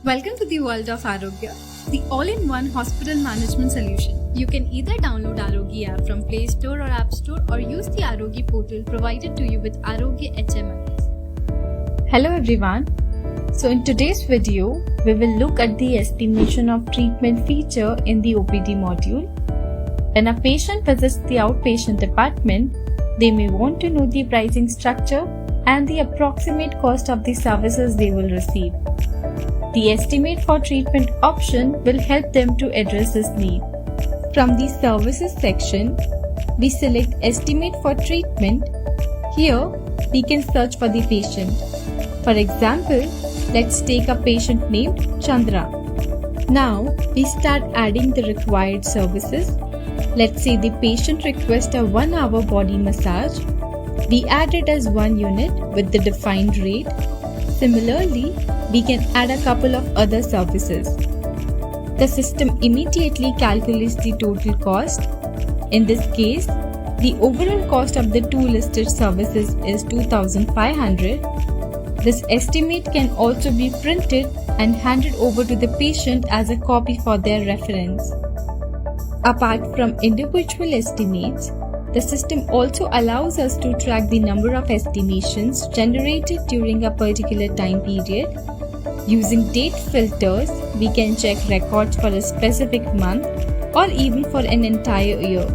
Welcome to the world of Arogya, the all-in-one hospital management solution. You can either download Arogya app from Play Store or App Store or use the Arogya portal provided to you with Arogya HMIS. Hello everyone. So in today's video, we will look at the estimation of treatment feature in the OPD module. When a patient visits the outpatient department, they may want to know the pricing structure and the approximate cost of the services they will receive. The estimate for treatment option will help them to address this need. From the services section, we select estimate for treatment. Here, we can search for the patient. For example, let's take a patient named Chandra. Now, we start adding the required services. Let's say the patient requests a 1-hour body massage. We add it as 1 unit with the defined rate. Similarly, we can add a couple of other services. The system immediately calculates the total cost. In this case, the overall cost of the 2 listed services is 2,500. This estimate can also be printed and handed over to the patient as a copy for their reference. Apart from individual estimates, the system also allows us to track the number of estimations generated during a particular time period. Using date filters, we can check records for a specific month or even for an entire year.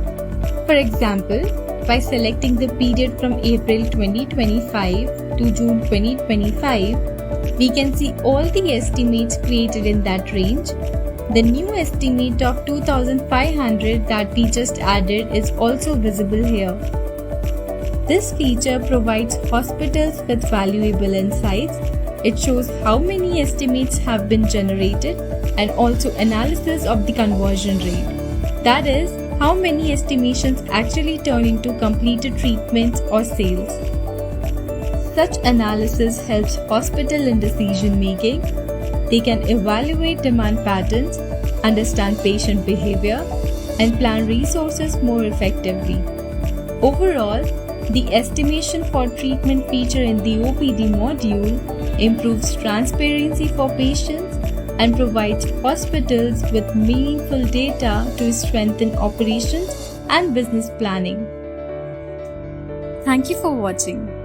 For example, by selecting the period from April 2025 to June 2025, we can see all the estimates created in that range. The new estimate of 2,500 that we just added is also visible here. This feature provides hospitals with valuable insights. It shows how many estimates have been generated and also analysis of the conversion rate. That is, how many estimations actually turn into completed treatments or sales. Such analysis helps hospital in decision making. They can evaluate demand patterns, understand patient behavior, and plan resources more effectively. Overall, the estimation for treatment feature in the OPD module improves transparency for patients and provides hospitals with meaningful data to strengthen operations and business planning. Thank you for watching.